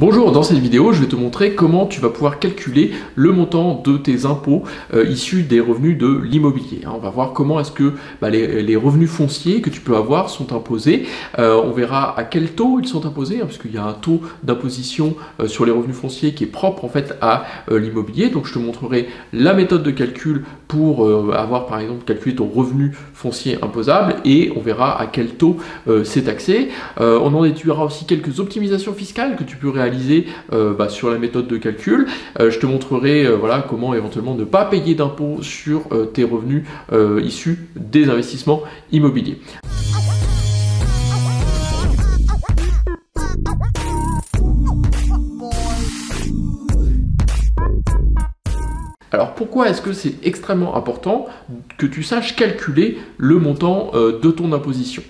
Bonjour, dans cette vidéo, je vais te montrer comment tu vas pouvoir calculer le montant de tes impôts issus des revenus de l'immobilier. On va voir comment est-ce que les revenus fonciers que tu peux avoir sont imposés. On verra à quel taux ils sont imposés, parce qu'il y a un taux d'imposition sur les revenus fonciers qui est propre en fait à l'immobilier. Donc je te montrerai la méthode de calcul pour avoir par exemple calculé ton revenu foncier imposable et on verra à quel taux c'est taxé. On en étudiera aussi quelques optimisations fiscales que tu peux réaliser sur la méthode de calcul. Je te montrerai comment éventuellement ne pas payer d'impôts sur tes revenus issus des investissements immobiliers. Alors pourquoi est-ce que c'est extrêmement important que tu saches calculer le montant de ton imposition ?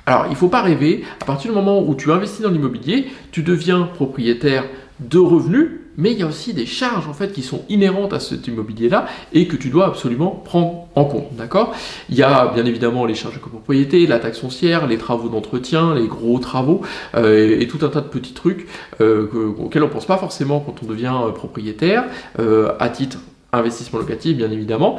Alors, il ne faut pas rêver, à partir du moment où tu investis dans l'immobilier, tu deviens propriétaire de revenus, mais il y a aussi des charges en fait qui sont inhérentes à cet immobilier-là et que tu dois absolument prendre en compte, d'accord ? Il y a bien évidemment les charges de copropriété, la taxe foncière, les travaux d'entretien, les gros travaux et tout un tas de petits trucs auxquels on ne pense pas forcément quand on devient propriétaire à titre investissement locatif bien évidemment,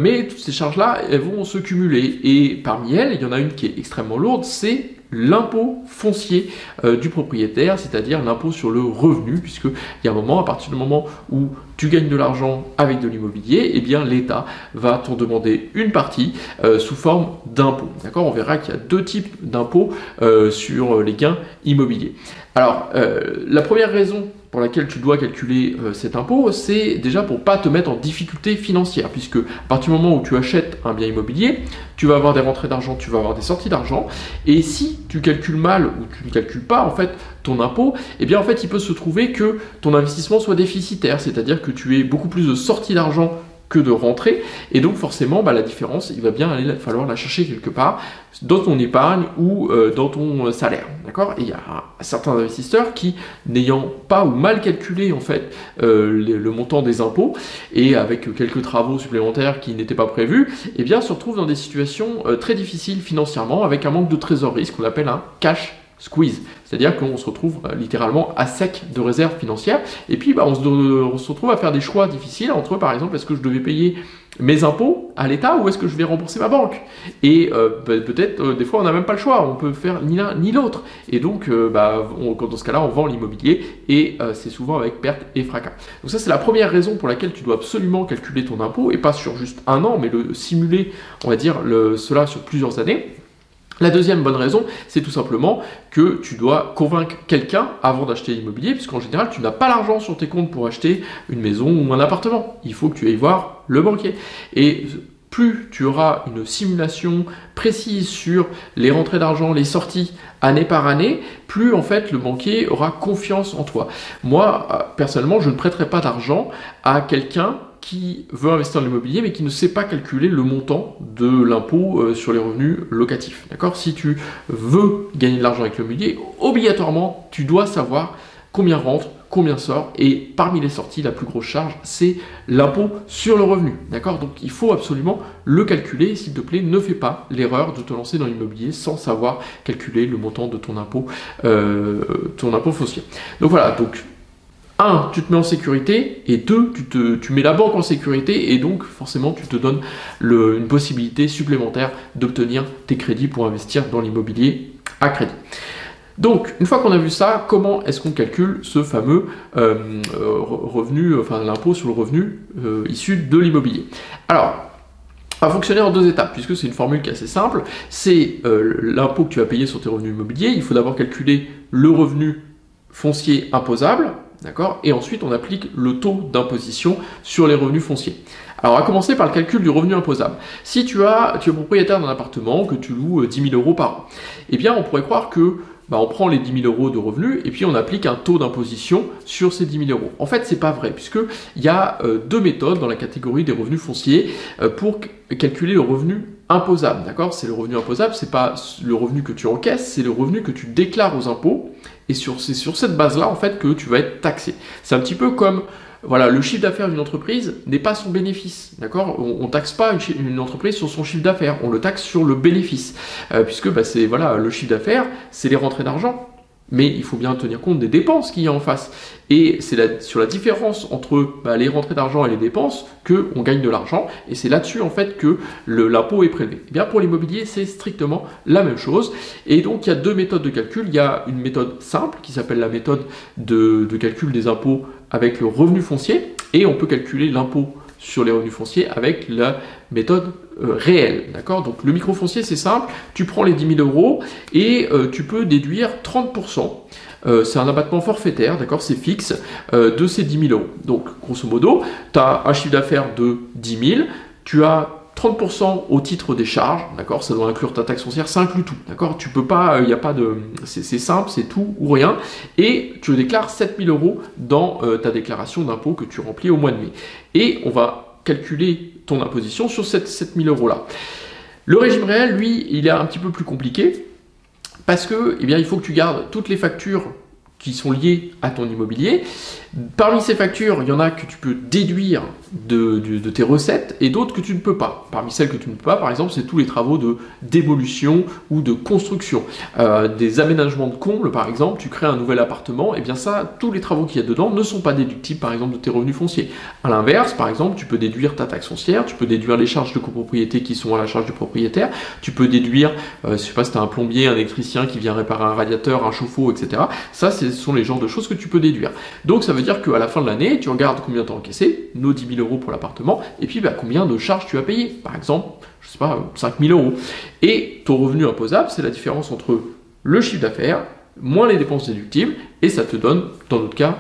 mais toutes ces charges-là, elles vont se cumuler et parmi elles, il y en a une qui est extrêmement lourde, c'est l'impôt foncier du propriétaire, c'est-à-dire l'impôt sur le revenu, puisqu'il y a un moment, à partir du moment où tu gagnes de l'argent avec de l'immobilier, eh bien l'État va t'en demander une partie sous forme d'impôt. D'accord ? On verra qu'il y a deux types d'impôts sur les gains immobiliers. Alors, la première raison pour laquelle tu dois calculer cet impôt, c'est déjà pour ne pas te mettre en difficulté financière, puisque à partir du moment où tu achètes un bien immobilier, tu vas avoir des rentrées d'argent, tu vas avoir des sorties d'argent, et si tu calcules mal ou tu ne calcules pas en fait ton impôt, eh bien en fait il peut se trouver que ton investissement soit déficitaire, c'est-à-dire que tu aies beaucoup plus de sorties d'argent que de rentrée, et donc forcément la différence, il va bien falloir la chercher quelque part dans ton épargne ou dans ton salaire, d'accord ? Et il y a certains investisseurs qui, n'ayant pas ou mal calculé en fait le montant des impôts et avec quelques travaux supplémentaires qui n'étaient pas prévus, eh bien se retrouvent dans des situations très difficiles financièrement avec un manque de trésorerie, ce qu'on appelle un cash squeeze, c'est-à-dire qu'on se retrouve littéralement à sec de réserves financières et puis on se retrouve à faire des choix difficiles entre par exemple est-ce que je devais payer mes impôts à l'État ou est-ce que je vais rembourser ma banque et peut-être des fois on n'a même pas le choix, on peut faire ni l'un ni l'autre et donc dans ce cas-là on vend l'immobilier et c'est souvent avec perte et fracas. Donc ça c'est la première raison pour laquelle tu dois absolument calculer ton impôt et pas sur juste un an mais le simuler on va dire cela sur plusieurs années. La deuxième bonne raison, c'est tout simplement que tu dois convaincre quelqu'un avant d'acheter l'immobilier, puisqu'en général, tu n'as pas l'argent sur tes comptes pour acheter une maison ou un appartement. Il faut que tu ailles voir le banquier. Et plus tu auras une simulation précise sur les rentrées d'argent, les sorties année par année, plus en fait le banquier aura confiance en toi. Moi, personnellement, je ne prêterai pas d'argent à quelqu'un qui veut investir dans l'immobilier mais qui ne sait pas calculer le montant de l'impôt sur les revenus locatifs. D'accord ? Si tu veux gagner de l'argent avec l'immobilier, obligatoirement, tu dois savoir combien rentre, combien sort, et parmi les sorties, la plus grosse charge, c'est l'impôt sur le revenu. D'accord ? Donc il faut absolument le calculer. S'il te plaît, ne fais pas l'erreur de te lancer dans l'immobilier sans savoir calculer le montant de ton impôt foncier. Donc voilà, donc 1, tu te mets en sécurité, et 2, tu mets la banque en sécurité, et donc forcément tu te donnes une possibilité supplémentaire d'obtenir tes crédits pour investir dans l'immobilier à crédit. Donc, une fois qu'on a vu ça, comment est-ce qu'on calcule ce fameux revenu, l'impôt sur le revenu issu de l'immobilier ? Alors, va fonctionner en deux étapes, puisque c'est une formule qui est assez simple. C'est l'impôt que tu vas payer sur tes revenus immobiliers. Il faut d'abord calculer le revenu foncier imposable, d'accord ? Et ensuite, on applique le taux d'imposition sur les revenus fonciers. Alors, on va commencer par le calcul du revenu imposable. Si tu es propriétaire d'un appartement, que tu loues 10 000 € par an, eh bien, on pourrait croire que on prend les 10 000 € de revenus et puis on applique un taux d'imposition sur ces 10 000 €. En fait, c'est pas vrai, puisqu'il y a deux méthodes dans la catégorie des revenus fonciers pour calculer le revenu imposable. D'accord ? C'est le revenu imposable, c'est pas le revenu que tu encaisses, c'est le revenu que tu déclares aux impôts et c'est sur cette base-là en fait que tu vas être taxé. C'est un petit peu comme voilà, le chiffre d'affaires d'une entreprise n'est pas son bénéfice, d'accord ? On taxe pas une entreprise sur son chiffre d'affaires, on le taxe sur le bénéfice, puisque c'est voilà, le chiffre d'affaires, c'est les rentrées d'argent. mais il faut bien tenir compte des dépenses qu'il y a en face. Et c'est sur la différence entre les rentrées d'argent et les dépenses qu'on gagne de l'argent, et c'est là-dessus en fait que l'impôt est prélevé. Et bien pour l'immobilier, c'est strictement la même chose. Et donc il y a deux méthodes de calcul. Il y a une méthode simple qui s'appelle la méthode de calcul des impôts avec le revenu foncier, et on peut calculer l'impôt sur les revenus fonciers avec la méthode réelle. D'accord? Donc le microfoncier, c'est simple, tu prends les 10 000 euros et tu peux déduire 30%. C'est un abattement forfaitaire, d'accord, c'est fixe, de ces 10 000 euros. Donc, grosso modo, tu as un chiffre d'affaires de 10 000, tu as 30% au titre des charges, d'accord, ça doit inclure ta taxe foncière, ça inclut tout, d'accord, tu peux pas, il n'y a pas de, c'est simple, c'est tout ou rien, et tu déclares 7 000 euros dans ta déclaration d'impôt que tu remplis au mois de mai. Et on va calculer ton imposition sur ces 7 000 euros là. Le régime réel, lui, il est un petit peu plus compliqué, parce que, eh bien, il faut que tu gardes toutes les factures qui sont liées à ton immobilier. Parmi ces factures, il y en a que tu peux déduire de tes recettes et d'autres que tu ne peux pas. Parmi celles que tu ne peux pas, par exemple, c'est tous les travaux de démolition ou de construction. Des aménagements de combles, par exemple, tu crées un nouvel appartement, et bien ça, tous les travaux qu'il y a dedans ne sont pas déductibles, par exemple, de tes revenus fonciers. À l'inverse, par exemple, tu peux déduire ta taxe foncière, tu peux déduire les charges de copropriété qui sont à la charge du propriétaire, tu peux déduire, je sais pas si tu as un plombier, un électricien qui vient réparer un radiateur, un chauffe-eau, etc. Ça, ce sont les genres de choses que tu peux déduire. Donc ça veut dire qu'à la fin de l'année, tu regardes combien tu as encaissé, nos 10 000 euros pour l'appartement, et puis combien de charges tu as payé. Par exemple, je sais pas, 5 000 euros. Et ton revenu imposable, c'est la différence entre le chiffre d'affaires moins les dépenses déductibles, et ça te donne, dans notre cas,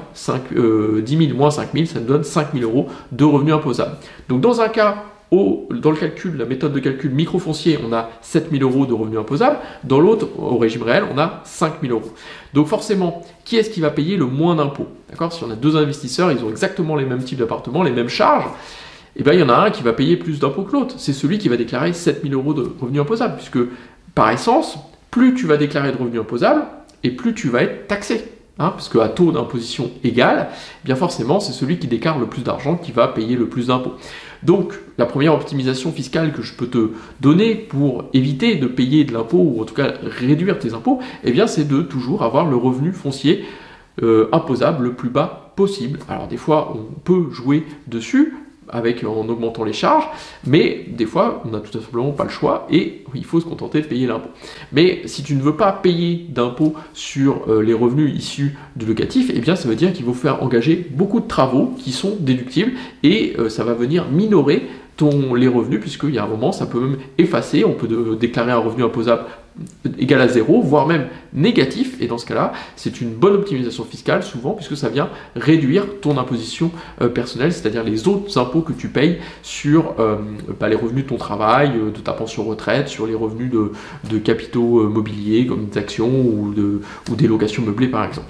10 000 moins 5 000, ça te donne 5 000 euros de revenus imposables. Donc dans un cas, dans le calcul, la méthode de calcul microfoncier, on a 7 000 euros de revenus imposables. Dans l'autre, au régime réel, on a 5 000 euros. Donc forcément, qui est-ce qui va payer le moins d'impôts? D'accord? Si on a deux investisseurs, ils ont exactement les mêmes types d'appartements, les mêmes charges, et bien il y en a un qui va payer plus d'impôts que l'autre. C'est celui qui va déclarer 7 000 euros de revenus imposables, puisque par essence, plus tu vas déclarer de revenus imposables, et plus tu vas être taxé. Parce qu'à taux d'imposition égal, bien forcément, c'est celui qui déclare le plus d'argent qui va payer le plus d'impôts. Donc, la première optimisation fiscale que je peux te donner pour éviter de payer de l'impôt, ou en tout cas réduire tes impôts, eh bien, c'est de toujours avoir le revenu foncier imposable le plus bas possible. Alors, des fois, on peut jouer dessus, en augmentant les charges, mais des fois on n'a tout simplement pas le choix et il faut se contenter de payer l'impôt. Mais si tu ne veux pas payer d'impôt sur les revenus issus du locatif, eh bien ça veut dire qu'il faut faire engager beaucoup de travaux qui sont déductibles et ça va venir minorer les revenus, puisqu'il y a un moment ça peut même effacer, on peut déclarer un revenu imposable égal à 0, voire même négatif, et dans ce cas-là, c'est une bonne optimisation fiscale souvent, puisque ça vient réduire ton imposition personnelle, c'est-à-dire les autres impôts que tu payes sur les revenus de ton travail, de ta pension retraite, sur les revenus de capitaux mobiliers, comme des actions ou des locations meublées par exemple.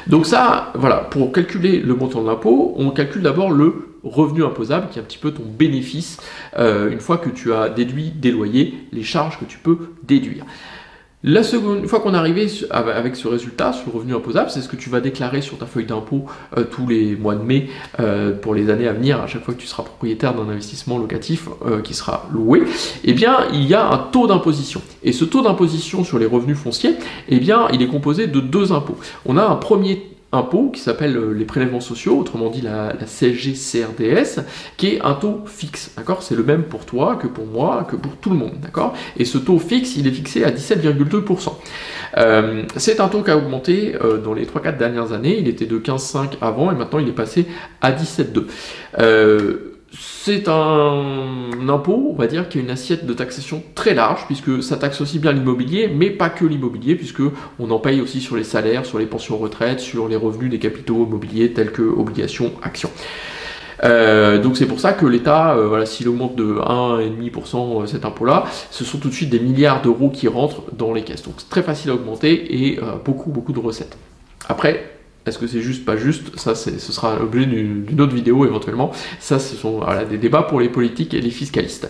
Donc ça, voilà, pour calculer le montant de l'impôt, on calcule d'abord le revenu imposable, qui est un petit peu ton bénéfice, une fois que tu as déduit des loyers, les charges que tu peux déduire. La seconde, une fois qu'on est arrivé avec ce résultat sur le revenu imposable, c'est ce que tu vas déclarer sur ta feuille d'impôt tous les mois de mai pour les années à venir, à chaque fois que tu seras propriétaire d'un investissement locatif qui sera loué, eh bien il y a un taux d'imposition. Et ce taux d'imposition sur les revenus fonciers, eh bien il est composé de deux impôts. On a un premier impôt qui s'appelle les prélèvements sociaux, autrement dit la CSG-CRDS, qui est un taux fixe, d'accord? C'est le même pour toi que pour moi, que pour tout le monde, d'accord? Et ce taux fixe, il est fixé à 17,2%. C'est un taux qui a augmenté dans les 3-4 dernières années, il était de 15,5 avant et maintenant il est passé à 17,2. C'est un impôt, on va dire, qui a une assiette de taxation très large, puisque ça taxe aussi bien l'immobilier, mais pas que l'immobilier, puisque on en paye aussi sur les salaires, sur les pensions retraite, sur les revenus des capitaux immobiliers tels que obligations, actions. Donc c'est pour ça que l'État, s'il augmente de 1,5% cet impôt-là, ce sont tout de suite des milliards d'euros qui rentrent dans les caisses. Donc c'est très facile à augmenter et beaucoup de recettes. Après, est-ce que c'est juste, pas juste? Ça, ce sera l'objet d'une autre vidéo éventuellement. Ça, ce sont des débats pour les politiques et les fiscalistes.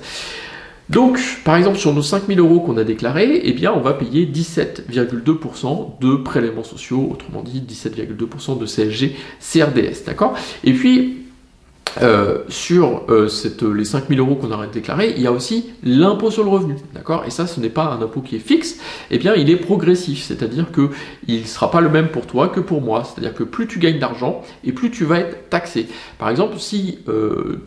Donc, par exemple, sur nos 5 000 euros qu'on a déclarés, eh bien, on va payer 17,2% de prélèvements sociaux, autrement dit 17,2% de CSG, CRDS, d'accord? Et puis, sur les 5 000 € qu'on aurait déclaré, il y a aussi l'impôt sur le revenu, d'accord? Et ça, ce n'est pas un impôt qui est fixe, eh bien, il est progressif, c'est-à-dire qu'il ne sera pas le même pour toi que pour moi, c'est-à-dire que plus tu gagnes d'argent, et plus tu vas être taxé. Par exemple, si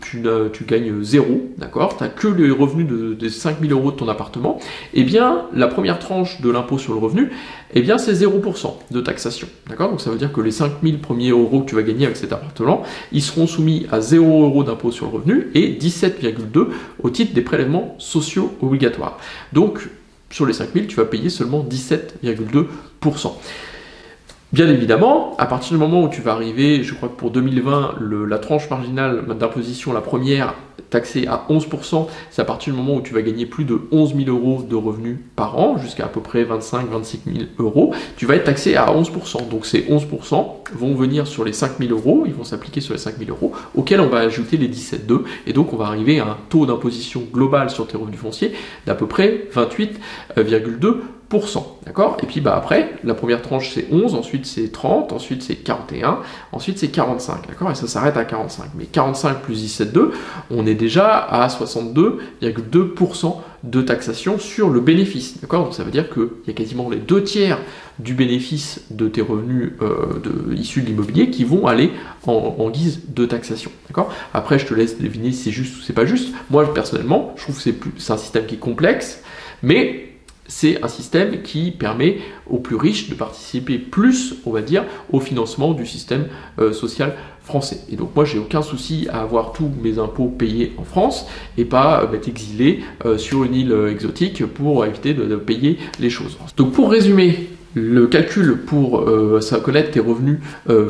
tu gagnes 0, d'accord, tu n'as que les revenus des 5 000 € de ton appartement, eh bien, la première tranche de l'impôt sur le revenu, eh bien, c'est 0% de taxation, d'accord? Donc, ça veut dire que les 5 000 premiers euros que tu vas gagner avec cet appartement, ils seront soumis à 0 € d'impôt sur le revenu et 17,2 au titre des prélèvements sociaux obligatoires. Donc, sur les 5 000, tu vas payer seulement 17,2%. Bien évidemment, à partir du moment où tu vas arriver, je crois que pour 2020, la tranche marginale d'imposition, la première, taxée à 11%, c'est à partir du moment où tu vas gagner plus de 11 000 € de revenus par an, jusqu'à peu près 25-26 000 €, tu vas être taxé à 11%. Donc ces 11% vont venir sur les 5 000 €, ils vont s'appliquer sur les 5 000 €, auxquels on va ajouter les 17,2, et donc on va arriver à un taux d'imposition global sur tes revenus fonciers d'à peu près 28,2%. D'accord? Et puis après, la première tranche c'est 11, ensuite c'est 30, ensuite c'est 41, ensuite c'est 45, d'accord? Et ça s'arrête à 45. Mais 45 plus 17,2, on est déjà à 62,2% de taxation sur le bénéfice, d'accord? Donc ça veut dire qu'il y a quasiment les 2/3 du bénéfice de tes revenus issus de l'immobilier qui vont aller en guise de taxation, d'accord? Après, je te laisse deviner si c'est juste ou c'est pas juste. Moi, personnellement, je trouve que c'est un système qui est complexe, mais c'est un système qui permet aux plus riches de participer plus, on va dire, au financement du système social français. Et donc moi, j'ai aucun souci à avoir tous mes impôts payés en France et pas m'être exilé sur une île exotique pour éviter de payer les choses. Donc pour résumer, le calcul pour connaître tes revenus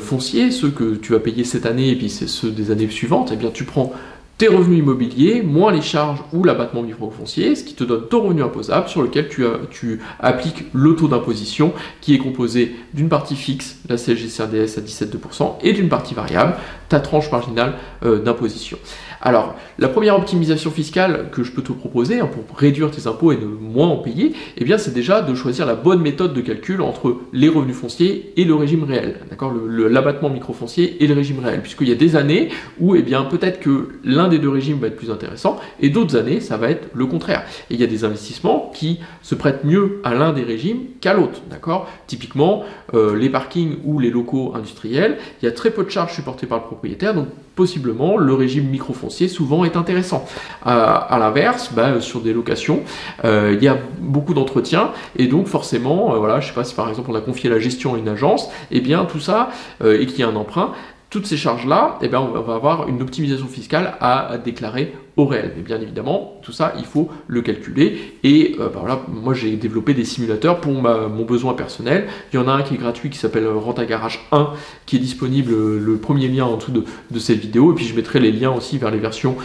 fonciers, ceux que tu vas payer cette année et puis c'est ceux des années suivantes, eh bien tu prends tes revenus immobiliers, moins les charges ou l'abattement microfoncier, ce qui te donne ton revenu imposable sur lequel tu appliques le taux d'imposition qui est composé d'une partie fixe, la CSG-CRDS à 17,2%, et d'une partie variable, ta tranche marginale d'imposition. Alors, la première optimisation fiscale que je peux te proposer pour réduire tes impôts et ne moins en payer, eh bien, c'est déjà de choisir la bonne méthode de calcul entre les revenus fonciers et le régime réel, d'accord, l'abattement microfoncier et le régime réel, puisqu'il y a des années où, eh bien, peut-être que l'un des deux régimes va être plus intéressant et d'autres années, ça va être le contraire. Et il y a des investissements qui se prêtent mieux à l'un des régimes qu'à l'autre, d'accord. Typiquement, les parkings ou les locaux industriels, il y a très peu de charges supportées par le propriétaire, donc possiblement le régime microfoncier souvent est intéressant. À l'inverse, sur des locations, il y a beaucoup d'entretien et donc forcément, voilà, je sais pas si par exemple on a confié la gestion à une agence, et bien tout ça, et qu'il y a un emprunt, toutes ces charges-là, eh bien, on va avoir une optimisation fiscale à déclarer au réel. Mais bien évidemment, tout ça, il faut le calculer. Et voilà, moi, j'ai développé des simulateurs pour mon besoin personnel. Il y en a un qui est gratuit, qui s'appelle Renta Garage 1, qui est disponible, le premier lien en dessous de cette vidéo. Et puis, je mettrai les liens aussi vers les versions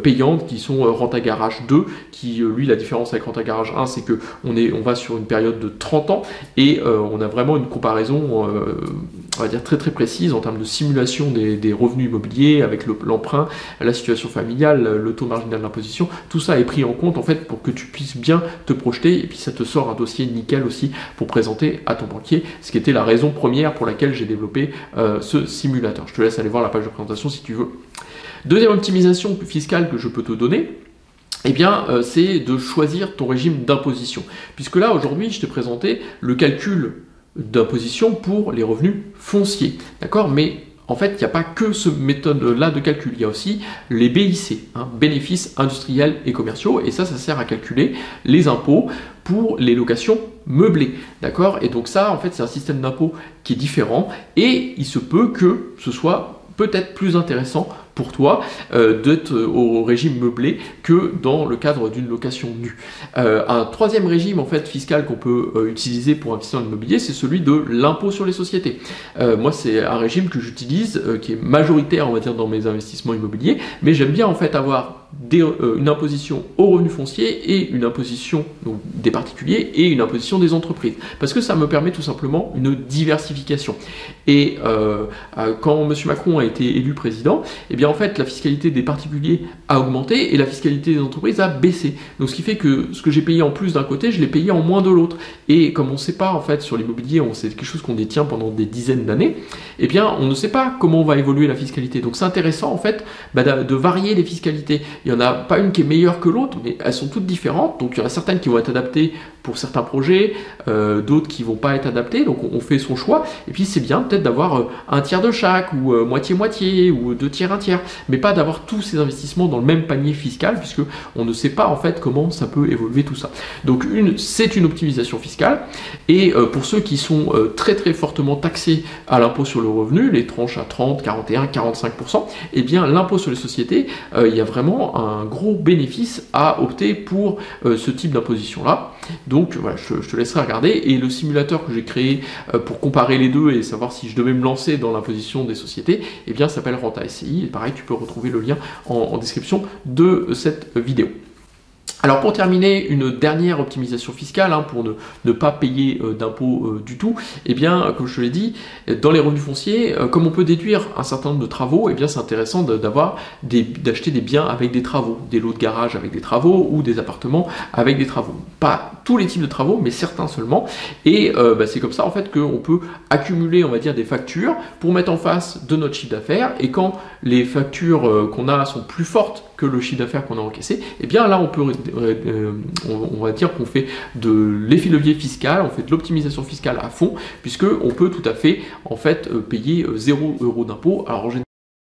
payantes, qui sont Renta Garage 2, qui, lui, la différence avec Renta Garage 1, c'est qu'on va sur une période de 30 ans et on a vraiment une comparaison, on va dire, très très précise en termes de simulation des revenus immobiliers avec l'emprunt, la situation familiale, le taux marginal d'imposition. Tout ça est pris en compte en fait pour que tu puisses bien te projeter et puis ça te sort un dossier nickel aussi pour présenter à ton banquier, ce qui était la raison première pour laquelle j'ai développé ce simulateur. Je te laisse aller voir la page de présentation si tu veux. Deuxième optimisation fiscale que je peux te donner, eh bien, c'est de choisir ton régime d'imposition. Puisque là, aujourd'hui, je t'ai présenté le calcul d'imposition pour les revenus fonciers. D'accord? Mais en fait, il n'y a pas que cette méthode-là de calcul. Il y a aussi les BIC, bénéfices industriels et commerciaux. Et ça sert à calculer les impôts pour les locations meublées. D'accord? Et donc ça, en fait, c'est un système d'impôt qui est différent. Et il se peut que ce soit peut-être plus intéressant pour toi d'être au régime meublé que dans le cadre d'une location nue. Un troisième régime en fait fiscal qu'on peut utiliser pour investir dans l'immobilier, c'est celui de l'impôt sur les sociétés. Moi, c'est un régime que j'utilise, qui est majoritaire, on va dire, dans mes investissements immobiliers, mais j'aime bien en fait avoir une imposition au revenu foncier et une imposition donc, des particuliers et une imposition des entreprises. Parce que ça me permet tout simplement une diversification. Et quand M. Macron a été élu président, eh bien en fait la fiscalité des particuliers a augmenté et la fiscalité des entreprises a baissé. Donc ce qui fait que ce que j'ai payé en plus d'un côté, je l'ai payé en moins de l'autre. Et comme on ne sait pas en fait sur l'immobilier, c'est quelque chose qu'on détient pendant des dizaines d'années, eh bien on ne sait pas comment va évoluer la fiscalité. Donc c'est intéressant en fait de varier les fiscalités. Il n'y en a pas une qui est meilleure que l'autre, mais elles sont toutes différentes. Donc il y en a certaines qui vont être adaptées pour certains projets, d'autres qui vont pas être adaptées. Donc on fait son choix. Et puis c'est bien peut-être d'avoir un tiers de chaque, ou moitié-moitié, ou 2 tiers, 1 tiers, mais pas d'avoir tous ces investissements dans le même panier fiscal, puisque on ne sait pas en fait comment ça peut évoluer tout ça. Donc c'est une optimisation fiscale. Et pour ceux qui sont très très fortement taxés à l'impôt sur le revenu, les tranches à 30, 41, 45%, eh bien l'impôt sur les sociétés, il y a vraiment un gros bénéfice à opter pour ce type d'imposition-là. Donc voilà, je te laisserai regarder. Et le simulateur que j'ai créé pour comparer les deux et savoir si je devais me lancer dans l'imposition des sociétés, eh bien s'appelle Renta SCI. Et pareil, tu peux retrouver le lien en description de cette vidéo. Alors pour terminer, une dernière optimisation fiscale, pour ne pas payer d'impôts du tout, eh bien comme je te l'ai dit, dans les revenus fonciers, comme on peut déduire un certain nombre de travaux, eh bien c'est intéressant d'acheter des biens avec des travaux, des lots de garage avec des travaux ou des appartements avec des travaux. Pas tous les types de travaux, mais certains seulement. Et c'est comme ça en fait qu'on peut accumuler, on va dire, des factures pour mettre en face de notre chiffre d'affaires. Et quand les factures qu'on a sont plus fortes que le chiffre d'affaires qu'on a encaissé, eh bien là on va dire qu'on fait de l'effet levier fiscal, on fait de l'optimisation fiscale à fond, puisque on peut tout à fait en fait payer 0 € d'impôt. Alors en général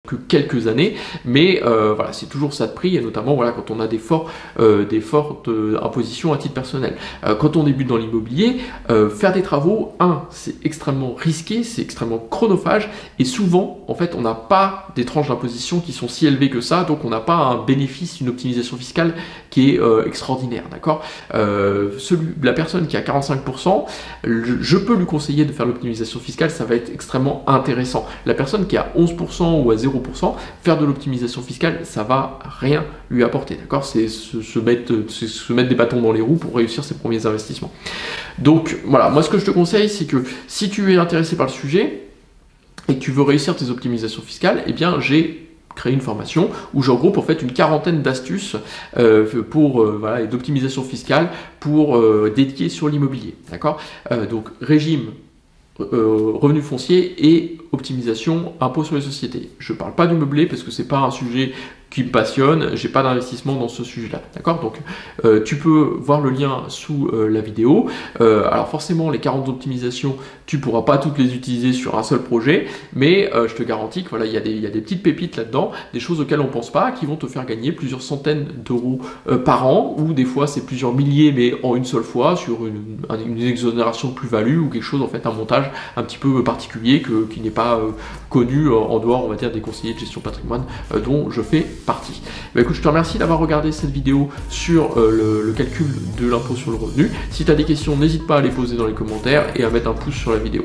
que quelques années, mais voilà, c'est toujours ça de prix, et notamment voilà, quand on a des fortes impositions à titre personnel. Quand on débute dans l'immobilier, faire des travaux, c'est extrêmement risqué, c'est extrêmement chronophage, et souvent, en fait, on n'a pas des tranches d'imposition qui sont si élevées que ça, donc on n'a pas un bénéfice, une optimisation fiscale qui est extraordinaire, d'accord. La personne qui a 45%, je peux lui conseiller de faire l'optimisation fiscale, ça va être extrêmement intéressant. La personne qui a 11% ou à 0%, faire de l'optimisation fiscale, ça va rien lui apporter, d'accord. C'est se mettre des bâtons dans les roues pour réussir ses premiers investissements. Donc voilà, moi ce que je te conseille, c'est que si tu es intéressé par le sujet et que tu veux réussir tes optimisations fiscales, eh bien j'ai créé une formation où je regroupe en fait une quarantaine d'astuces et d'optimisation fiscale pour dédiées sur l'immobilier, d'accord. Donc régime, revenu foncier et optimisation impôt sur les sociétés. Je ne parle pas du meublé parce que c'est pas un sujet qui me passionne, j'ai pas d'investissement dans ce sujet-là, d'accord. Donc tu peux voir le lien sous la vidéo. Alors forcément les 40 optimisations, tu pourras pas toutes les utiliser sur un seul projet, mais je te garantis que voilà, il y a des petites pépites là-dedans, des choses auxquelles on pense pas, qui vont te faire gagner plusieurs centaines d'euros par an, ou des fois c'est plusieurs milliers, mais en une seule fois sur une exonération de plus-value ou quelque chose, en fait un montage un petit peu particulier qui n'est pas connu en dehors, on va dire, des conseillers de gestion patrimoine dont je fais partie. Écoute, je te remercie d'avoir regardé cette vidéo sur le calcul de l'impôt sur le revenu. Si tu as des questions, n'hésite pas à les poser dans les commentaires et à mettre un pouce sur la vidéo.